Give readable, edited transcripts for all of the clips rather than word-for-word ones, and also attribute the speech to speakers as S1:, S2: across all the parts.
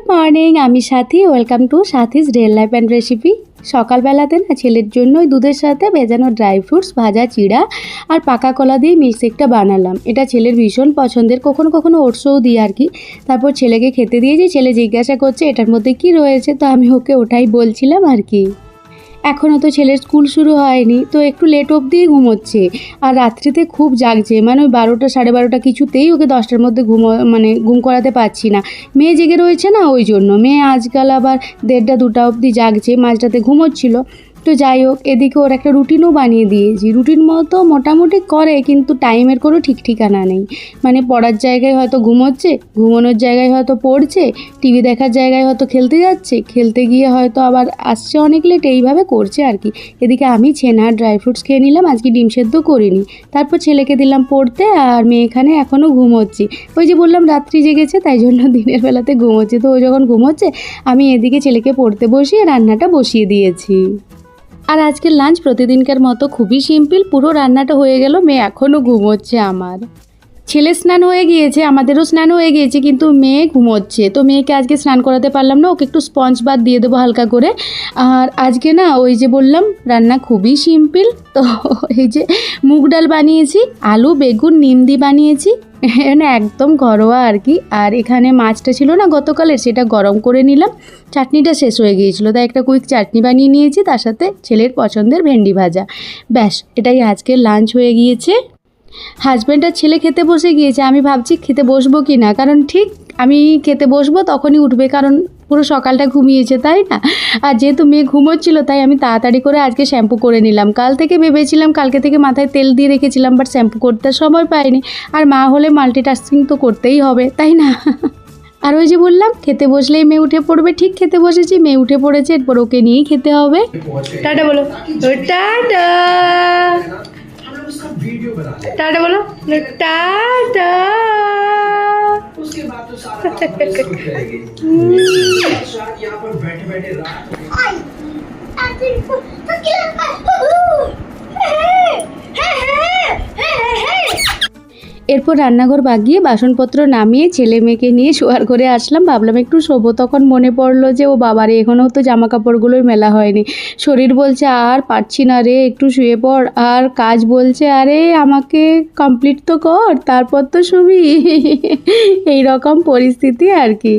S1: Morning, আমি সাথী। Welcome to সাথীস real life and recipe. সকালবেলাতে না ছেলের জন্য ওই দুধের সাথে ভেজানো ড্রাই ফ্রুটস, ভাজা চিড়া আর পাকা কলা দিয়ে মিল্কশেকটা বানালাম। এটা ছেলের ভীষণ পছন্দের, কখনো কখনো ওটসও দিই আর কি। তারপর ছেলেকে খেতে দিয়েছি। ছেলে জিজ্ঞাসা করছে এটার মধ্যে কি রয়েছে, তো আমি ওকে ওটাই বলছিলাম আর কি। এখনও তো ছেলের স্কুল শুরু হয়নি, তো একটু লেট অবধি ঘুমোচ্ছে। আর রাত্রিতে খুব জাগছে, মানে ওই 12টা 12:30 কিছুতেই ওকে 10টার মধ্যে ঘুম করাতে পারছি না। মেয়ে জেগে রয়েছে না, ওই জন্য। মেয়ে আজকাল আবার 1:30 2টা অবধি জাগছে, মাঝরাতে ঘুমোচ্ছিল। তো যাই হোক, এদিকে ওর একটা রুটিনও বানিয়ে দিয়েছি। রুটিন মতো মোটামুটি করে, কিন্তু টাইমের কোনো ঠিক ঠিকানা নেই। মানে পড়ার জায়গায় হয়তো ঘুমোচ্ছে, ঘুমানোর জায়গায় হয়তো পড়ছে, টিভি দেখার জায়গায় হয়তো খেলতে যাচ্ছে, খেলতে গিয়ে হয়তো আবার আসছে অনেক লেট, এইভাবে করছে আর কি। এদিকে আমি ছেনা আর ড্রাই ফ্রুটস খেয়ে নিলাম, আজকে ডিম সেদ্ধ করিনি। তারপর ছেলেকে দিলাম পড়তে, আর মেয়ে এখানে এখনও ঘুমোচ্ছি। ওই যে বললাম রাত্রি জেগেছে, তাই জন্য দিনের বেলাতে ঘুমোচ্ছে। তো ও যখন ঘুমোচ্ছে, আমি এদিকে ছেলেকে পড়তে বসিয়ে রান্নাটা বসিয়ে দিয়েছি। আর আজকের লাঞ্চ প্রতিদিনকার মতো খুবই সিম্পল। পুরো রান্নাটা হয়ে গেল, মেয়ে এখনও ঘুমোচ্ছে আমার। ছেলে স্নান হয়ে গিয়েছে, আমাদেরও স্নান হয়ে গিয়েছে, কিন্তু মেয়ে ঘুমোচ্ছে। তো মেয়েকে আজকে স্নান করাতে পারলাম না, ওকে একটু স্পঞ্জ বাথ দিয়ে দেবো হালকা করে। আর আজকে না ওই যে বললাম রান্না খুবই সিম্পল। তো এই যে মুগ ডাল বানিয়েছি, আলু বেগুন নিম দিয়ে বানিয়েছি, মানে একদম ঘরোয়া আর কি। আর এখানে মাছটা ছিল না গতকালের, সেটা গরম করে নিলাম। চাটনিটা শেষ হয়ে গিয়েছিলো, তাই একটা কুইক চাটনি বানিয়ে নিয়েছি, তার সাথে ছেলের পছন্দের ভেন্ডি ভাজা। ব্যাস, এটাই আজকের লাঞ্চ হয়ে গিয়েছে। হাজব্যান্ড আর ছেলে খেতে বসে গিয়েছে। আমি ভাবছি খেতে বসবো কি না, কারণ ঠিক আমি খেতে বসবো তখনই উঠবে, কারণ পুরো সকালটা ঘুমিয়েছে, তাই না। আর যেহেতু মেয়ে ঘুমোচ্ছিল, তাই আমি তাড়াতাড়ি করে আজকে শ্যাম্পু করে নিলাম। কাল থেকে ভেবেছিলাম, কালকে থেকে মাথায় তেল দিয়ে রেখেছিলাম, বাট শ্যাম্পু করতে সময় পাইনি। আর মা হলে মাল্টিটাস্কিং তো করতেই হবে, তাই না। আর ওই যে বললাম খেতে বসলেই মেয়ে উঠে পড়বে, ঠিক খেতে বসেছি, মেয়ে উঠে পড়েছে, এরপর ওকে নিয়েই খেতে হবে। টাটা বলো, টাটা টাটা বলো, টাটা। उसके बाद तो सारा काम करेगी। यहाँ पर बैठे बैठे এরপর রান্নাঘর বাগিয়ে বাসনপত্র নামিয়ে ছেলে মেয়েকে নিয়ে শোয়ার ঘরে আসলাম। ভাবলাম একটু শোবো, তখন মনে পড়লো যে ও বাবারে এখনও তো জামা কাপড়গুলোই মেলা হয়নি। শরীর বলছে আর পারছি না রে, একটু শুয়ে পড়। আর কাজ বলছে আরে আমাকে কমপ্লিট তো কর, তারপর তো শুবি। এই রকম পরিস্থিতি আর কি।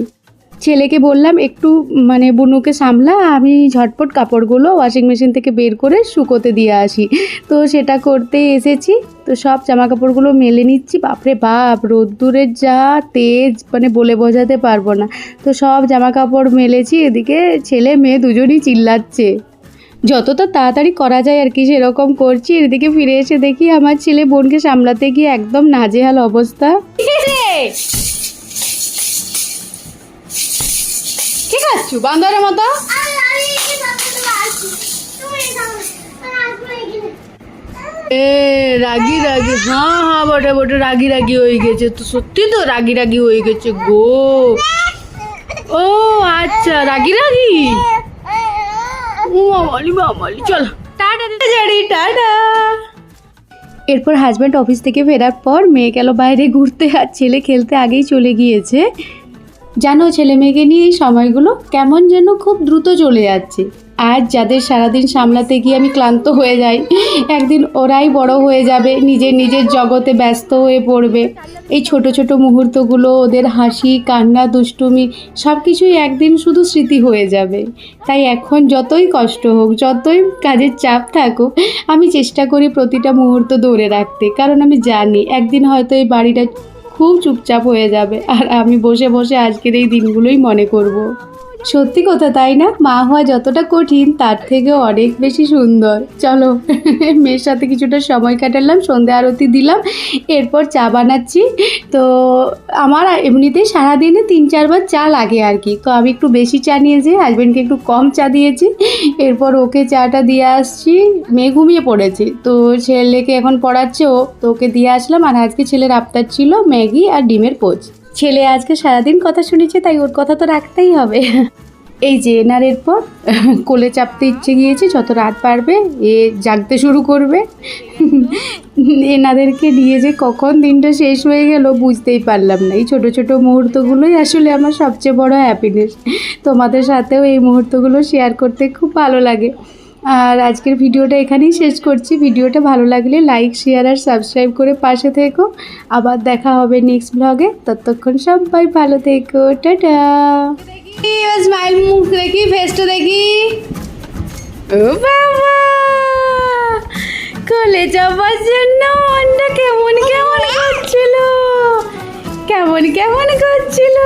S1: ছেলেকে বললাম একটু মানে বুনুকে সামলা, আমি ঝটপট কাপড়গুলো ওয়াশিং মেশিন থেকে বের করে শুকোতে দিয়ে আসি। তো সেটা করতে এসেছি। তো সব জামা কাপড়গুলো মেলে নিচ্ছি। বাপরে বাপ, রোদ্দুরের যা তেজ, মানে বলে বোঝাতে পারবো না। তো সব জামা কাপড় মেলেছি, এদিকে ছেলে মেয়ে দুজনই চিল্লাচ্ছে। যতটা তাড়াতাড়ি করা যায় আর কি সেরকম করছি। এদিকে ফিরে এসে দেখি আমার ছেলে বোনকে সামলাতে গিয়ে একদম নাজেহাল অবস্থা। ঠিক আছে বান্দরের মতো। রাগি রাগি, হ্যাঁ বটে বটে, রাগি রাগি হয়ে গেছে তো, সত্যি তো রাগি রাগি হয়ে গেছে গো। ও আচ্ছা, রাগি রাগি। ও মামালি মামালি, চলো টাটা জানি, টাটা। এরপর হাজব্যান্ড অফিস থেকে ফেরার পর মেয়ে গেল বাইরে ঘুরতে, আর ছেলে খেলতে আগেই চলে গিয়েছে। জানো ছেলে মেয়েকে নিয়ে এই সময়গুলো কেমন যেন খুব দ্রুত চলে যাচ্ছে। আজ যাদের সারাদিন সামলাতে গিয়ে আমি ক্লান্ত হয়ে যাই, একদিন ওরাই বড় হয়ে যাবে, নিজের নিজের জগতে ব্যস্ত হয়ে পড়বে। এই ছোট ছোট মুহূর্তগুলো, ওদের হাসি কান্না দুষ্টুমি সব কিছুই একদিন শুধু স্মৃতি হয়ে যাবে। তাই এখন যতই কষ্ট হোক, যতই কাজের চাপ থাকুক, আমি চেষ্টা করি প্রতিটা মুহূর্ত ধরে রাখতে, কারণ আমি জানি একদিন হয়তো এই বাড়িটা খুব চুপচাপ হয়ে যাবে, আর আমি বসে বসে আজকের এই দিনগুলোই মনে করব। সত্যি কথা, তাই না? মা হওয়া যতটা কঠিন, তার থেকেও অনেক বেশি সুন্দর। চলো মেয়ের সাথে কিছুটা সময় কাটালাম, সন্ধ্যা আরতি দিলাম, এরপর চা বানাচ্ছি। তো আমার এমনিতেই সারাদিনে 3-4 বার চা লাগে আর কি। তো আমি একটু বেশি চা নিয়েছি, হাজব্যান্ডকে একটু কম চা দিয়েছি। এরপর ওকে চাটা দিয়ে আসছি। মেয়ে ঘুমিয়ে পড়েছে, তো ছেলেকে এখন পড়াচ্ছে ও, তো ওকে দিয়ে আসলাম। আর আজকে ছেলের আবদার ছিল ম্যাগি আর ডিমের পোচ। ছেলে আজকে সারাদিন কথা শুনেছে, তাই ওর কথা তো রাখতেই হবে। এই যে এনারের পর কোলে চাপতে ইচ্ছে গিয়েছে, যত রাত পারবে এ জাগতে শুরু করবে। এনাদেরকে নিয়ে যে কখন দিনটা শেষ হয়ে গেল বুঝতেই পারলাম না। এই ছোটো ছোটো মুহূর্তগুলোই আসলে আমার সবচেয়ে বড় হ্যাপিনেস। তোমাদের সাথেও এই মুহূর্তগুলো শেয়ার করতে খুব ভালো লাগে। আর আজকের ভিডিওটা এখানেই শেষ করছি। ভিডিওটা ভালো লাগলে লাইক, শেয়ার আর সাবস্ক্রাইব করে পাশে থেকো। আবার দেখা হবে নেক্সট ব্লগে। ততক্ষণ সবাই ভালো থেকো, টাটা। স্মাইল মুখ দেখি, ফেসটা দেখি। ও বাবা, কোলে যাবার জন্য মনটা কেমন কেমন করছিল, কেমন কেমন করছিল।